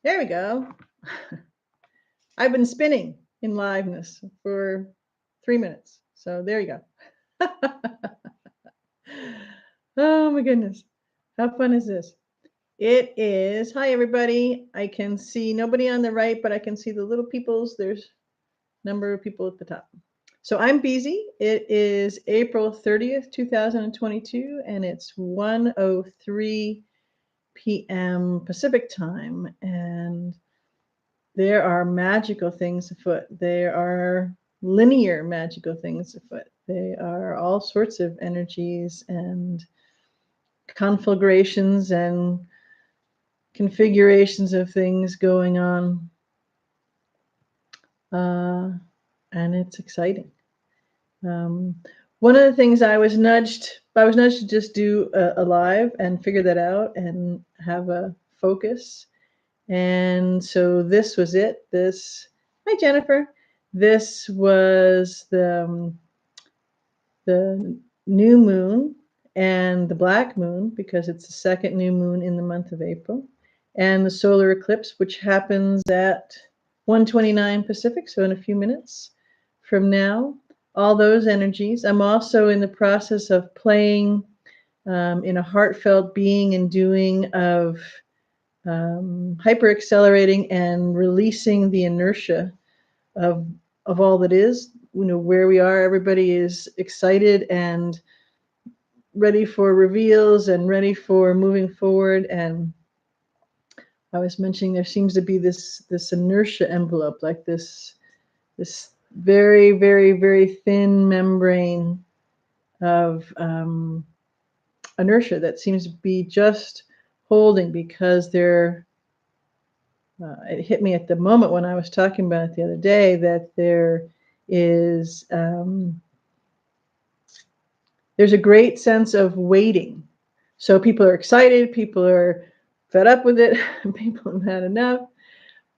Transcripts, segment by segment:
There we go. I've been spinning in liveness for 3 minutes. So there you go. Oh my goodness. How fun is this? It is. Hi, everybody. I can see nobody on the right, but I can see the little peoples. There's a number of people at the top. So I'm Beezy. It is April 30th, 2022, and it's 1:03 p.m. Pacific time. And there are magical things afoot. There are linear magical things afoot. They are all sorts of energies and conflagrations and configurations of things going on. And it's exciting. One of the things I was nudged to just do a live and figure that out and have a focus. And so this was it. Hi Jennifer. This was the new moon and the black moon, because it's the second new moon in the month of April, and the solar eclipse, which happens at 1:29 Pacific, so in a few minutes from now. All those energies. I'm also in the process of playing in a heartfelt being and doing of hyper accelerating and releasing the inertia of all that is. Where we are, everybody is excited and ready for reveals and ready for moving forward. And I was mentioning there seems to be this inertia envelope, like this very, very, very thin membrane of inertia that seems to be just holding, because it hit me at the moment when I was talking about it the other day that there is there's a great sense of waiting. So people are excited, people are fed up with it, people have had enough,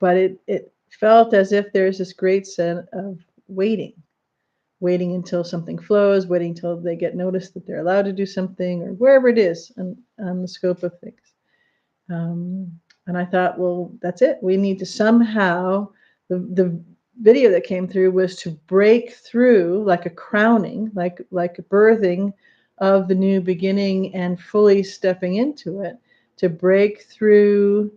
but it felt as if there's this great sense of waiting until something flows, waiting until they get noticed that they're allowed to do something, or wherever it is on the scope of things. And I thought, well, that's it. We need to somehow, the video that came through was to break through, like a crowning, like a birthing of the new beginning and fully stepping into it, to break through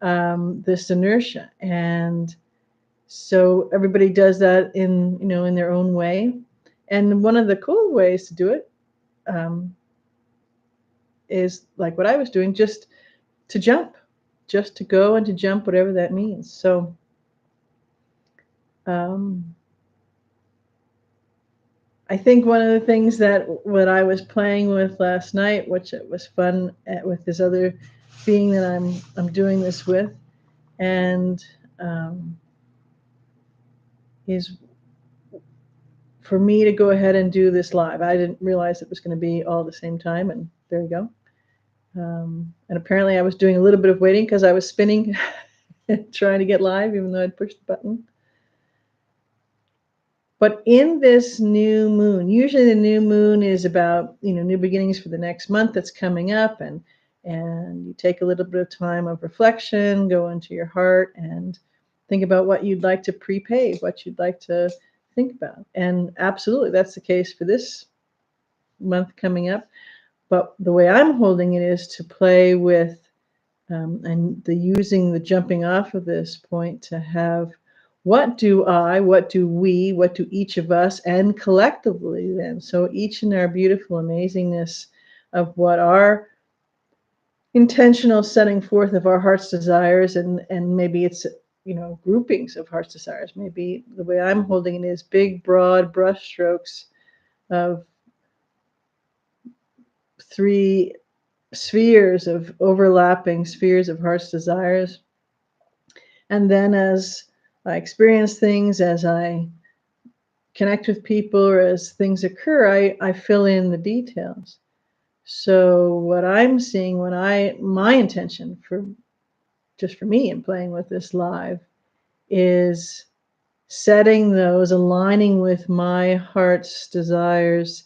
this inertia. And so everybody does that in their own way. And one of the cool ways to do it is like what I was doing, just to jump, just to go and to jump, whatever that means. So I think one of the things that what I was playing with last night, which it was fun with this other being that I'm doing this with, and is for me to go ahead and do this live. I didn't realize it was going to be all at the same time, and there you go. And apparently I was doing a little bit of waiting because I was spinning trying to get live, even though I'd pushed the button. But in this new moon, usually the new moon is about, new beginnings for the next month that's coming up, and you take a little bit of time of reflection, go into your heart and think about what you'd like to prepave, what you'd like to think about. And absolutely, that's the case for this month coming up. But the way I'm holding it is to play with and using the jumping off of this point to have, what do we, what do each of us, and collectively then, so each in our beautiful amazingness of what our intentional setting forth of our heart's desires, and maybe it's groupings of heart's desires. Maybe the way I'm holding it is big broad brush strokes of 3 spheres of overlapping spheres of heart's desires. And then as I experience things, as I connect with people, or as things occur, I fill in the details. So what I'm seeing, my intention for me in playing with this live, is setting those, aligning with my heart's desires,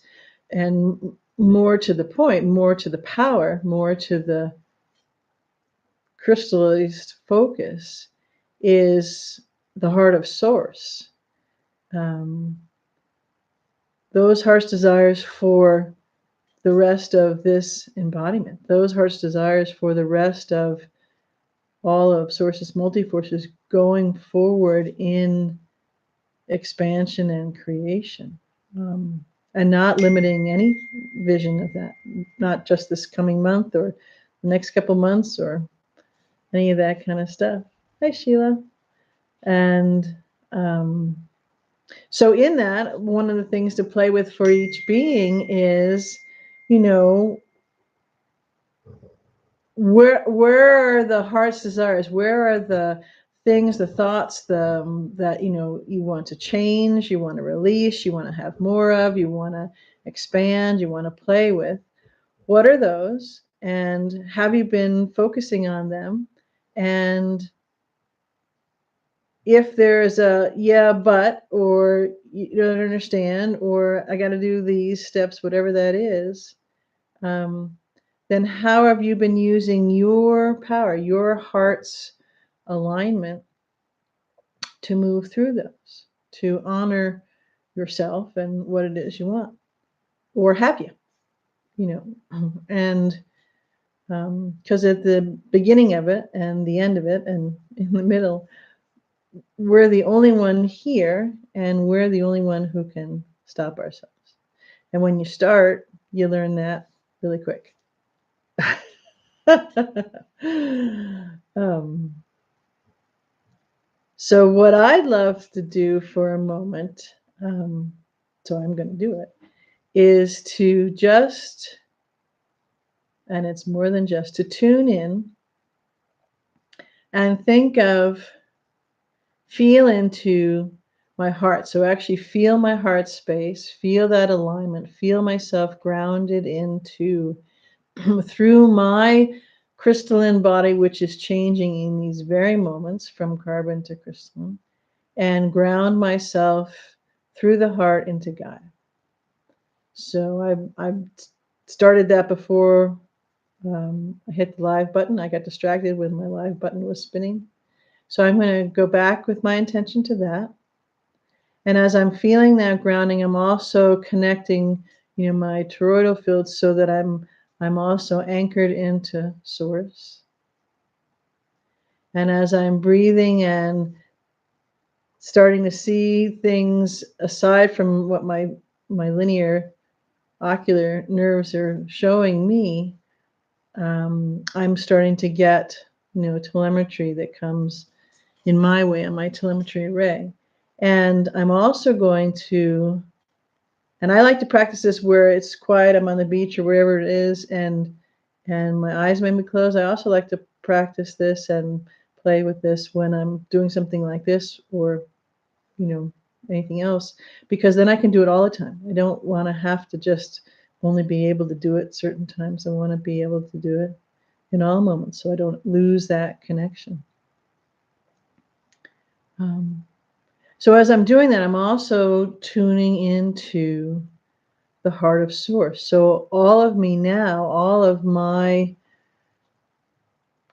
and more to the point, more to the power, more to the crystallized focus is the heart of source. Those heart's desires for the rest of this embodiment, those heart's desires for the rest of all of Source's multi-forces going forward in expansion and creation, and not limiting any vision of that, not just this coming month or the next couple months or any of that kind of stuff. Hi, Sheila. And so in that, one of the things to play with for each being is, you know, where are the heart's desires? Where are the things, the thoughts, that you want to change, you want to release, you want to have more of, you want to expand, you want to play with? What are those? And have you been focusing on them? And if there's a yeah, but, or you don't understand, or I got to do these steps, whatever that is, then how have you been using your power, your heart's alignment to move through those, to honor yourself and what it is you want? Or have you, and because at the beginning of it and the end of it and in the middle, we're the only one here, and we're the only one who can stop ourselves. And when you start, you learn that really quick. So what I'd love to do for a moment, so I'm going to do it, is to just, and it's more than just, to tune in and think of, feel into my heart. So actually feel my heart space, feel that alignment, feel myself grounded into through my crystalline body, which is changing in these very moments from carbon to crystalline, and ground myself through the heart into Gaia. So I started that before I hit the live button. I got distracted when my live button was spinning. So I'm going to go back with my intention to that. And as I'm feeling that grounding, I'm also connecting, my toroidal field, so that I'm also anchored into source. And as I'm breathing and starting to see things aside from what my linear ocular nerves are showing me, I'm starting to get, telemetry that comes in my way on my telemetry array. And I'm also going to, and I like to practice this where it's quiet, I'm on the beach or wherever it is, and my eyes may be closed. I also like to practice this and play with this when I'm doing something like this, or anything else, because then I can do it all the time. I don't want to have to just only be able to do it certain times. I want to be able to do it in all moments, so I don't lose that connection. So as I'm doing that, I'm also tuning into the heart of source. So all of me now, all of my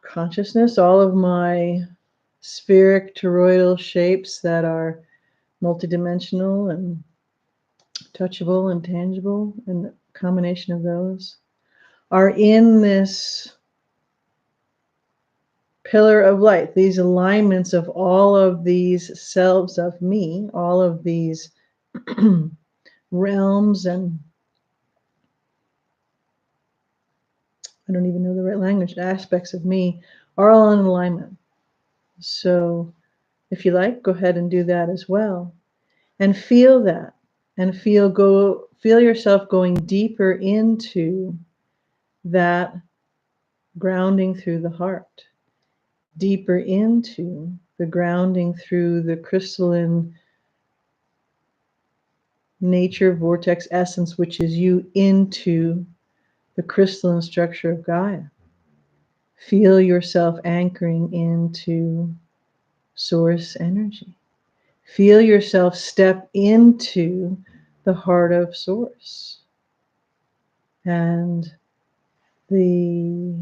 consciousness, all of my spheric toroidal shapes that are multidimensional and touchable and tangible, and the combination of those, are in this pillar of light, these alignments of all of these selves of me, all of these realms, and I don't even know the right language, aspects of me, are all in alignment. So if you like, go ahead and do that as well. And feel that, and feel yourself going deeper into that grounding through the heart, deeper into the grounding through the crystalline nature, vortex, essence, which is you, into the crystalline structure of Gaia. Feel yourself anchoring into source energy. Feel yourself step into the heart of source. And the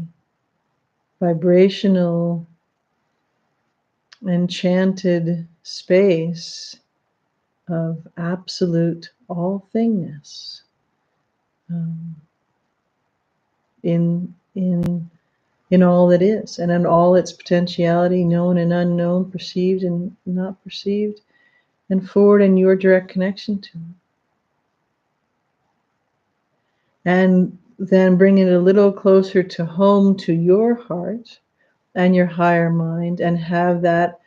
vibrational, enchanted space of absolute all thingness, um, in all that is, and in all its potentiality, known and unknown, perceived and not perceived, and forward in your direct connection to it. And then bring it a little closer to home, to your heart and your higher mind, and have that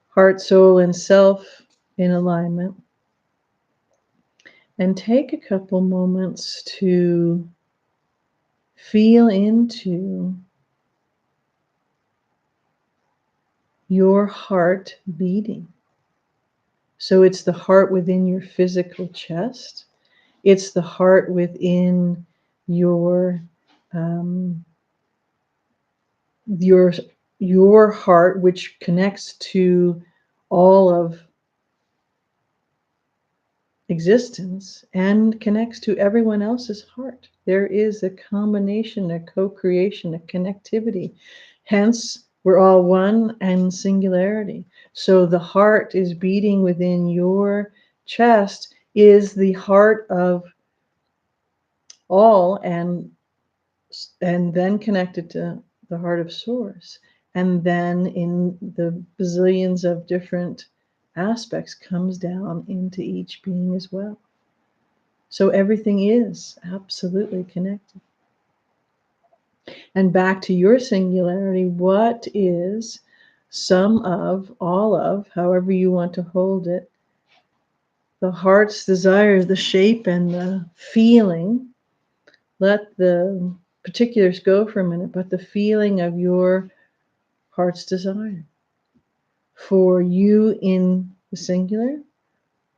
heart, soul, and self in alignment. And take a couple moments to feel into your heart beating. So it's the heart within your physical chest. It's the heart within your um, your your heart, which connects to all of existence and connects to everyone else's heart. There is a combination, a co-creation, a connectivity. Hence, we're all one and singularity. So the heart is beating within your chest, is the heart of all, and then connected to the heart of source. And then in the bazillions of different aspects comes down into each being as well. So everything is absolutely connected. And back to your singularity, what is some of, all of, however you want to hold it, the heart's desire, the shape and the feeling? Let the particulars go for a minute, but the feeling of your heart's desire for you in the singular,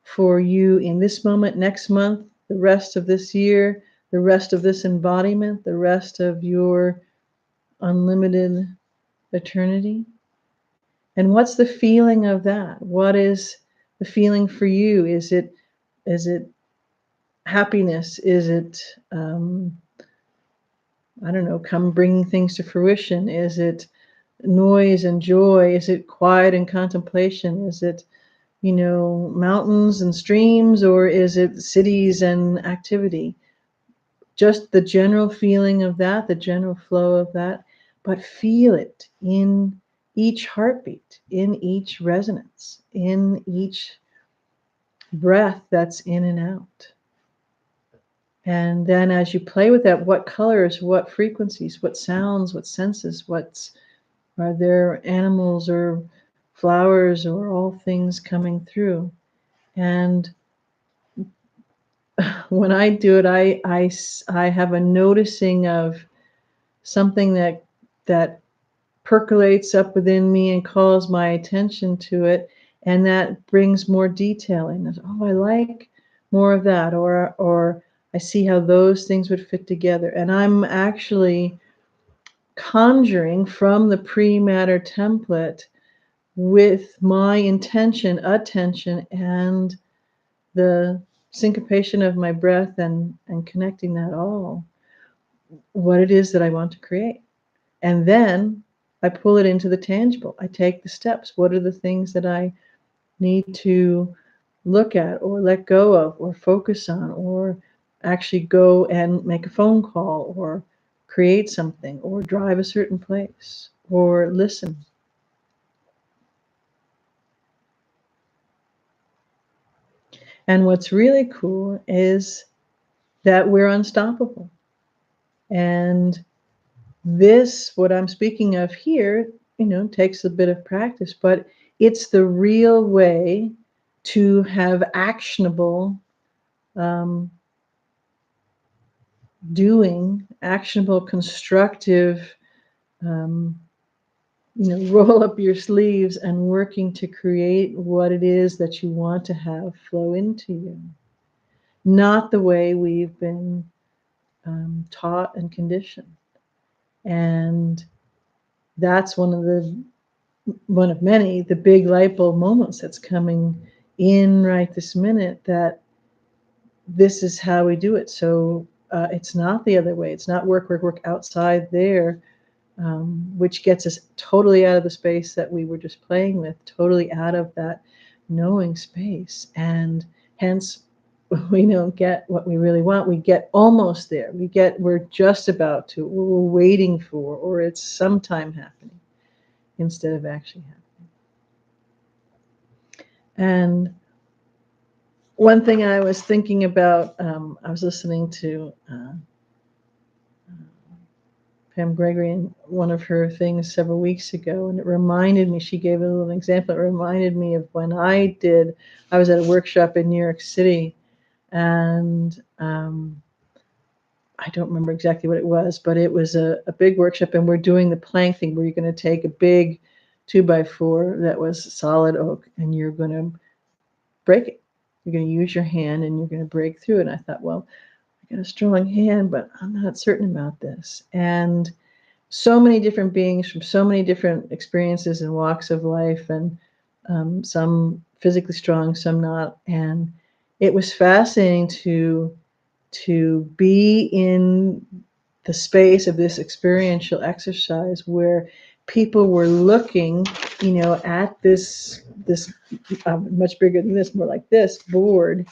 for you in this moment, next month, the rest of this year, the rest of this embodiment, the rest of your unlimited eternity. And what's the feeling of that? What is the feeling for you? Is it happiness? Is it I don't know, come bringing things to fruition? Is it noise and joy? Is it quiet and contemplation? Is it, mountains and streams, or is it cities and activity? Just the general feeling of that, the general flow of that, but feel it in each heartbeat, in each resonance, in each breath that's in and out. And then as you play with that, what colors, what frequencies, what sounds, what senses, are there animals or flowers or all things coming through? And when I do it, I have a noticing of something that percolates up within me and calls my attention to it, and that brings more detail in it. Oh, I like more of that, or I see how those things would fit together. And I'm actually conjuring from the pre-matter template with my intention, attention, and the syncopation of my breath, and connecting that all, what it is that I want to create. And then I pull it into the tangible. I take the steps. What are the things that I need to look at or let go of or focus on, or actually go and make a phone call or create something or drive a certain place or listen? And what's really cool is that we're unstoppable. And this, what I'm speaking of here, takes a bit of practice, but it's the real way to have actionable doing, actionable, constructive, um, roll up your sleeves and working to create what it is that you want to have flow into you. Not the way we've been taught and conditioned. And that's one of many, the big light bulb moments that's coming in right this minute, that this is how we do it. So it's not the other way. It's not work outside there, which gets us totally out of the space that we were just playing with, totally out of that knowing space. And hence, we don't get what we really want. We get almost there. We're just about to, we're waiting for, or it's sometime happening instead of actually happening. And one thing I was thinking about, I was listening to Pam Gregory in one of her things several weeks ago, and it reminded me, she gave a little example, it reminded me of when I was at a workshop in New York City, and I don't remember exactly what it was, but it was a big workshop, and we're doing the plank thing where you're going to take a big 2x4 that was solid oak, and you're going to break it. You're going to use your hand, and you're going to break through it. And I thought, well, I got a strong hand, but I'm not certain about this. And so many different beings from so many different experiences and walks of life, and some physically strong, some not. And it was fascinating to be in the space of this experiential exercise where people were looking, at this much bigger than this, more like this board,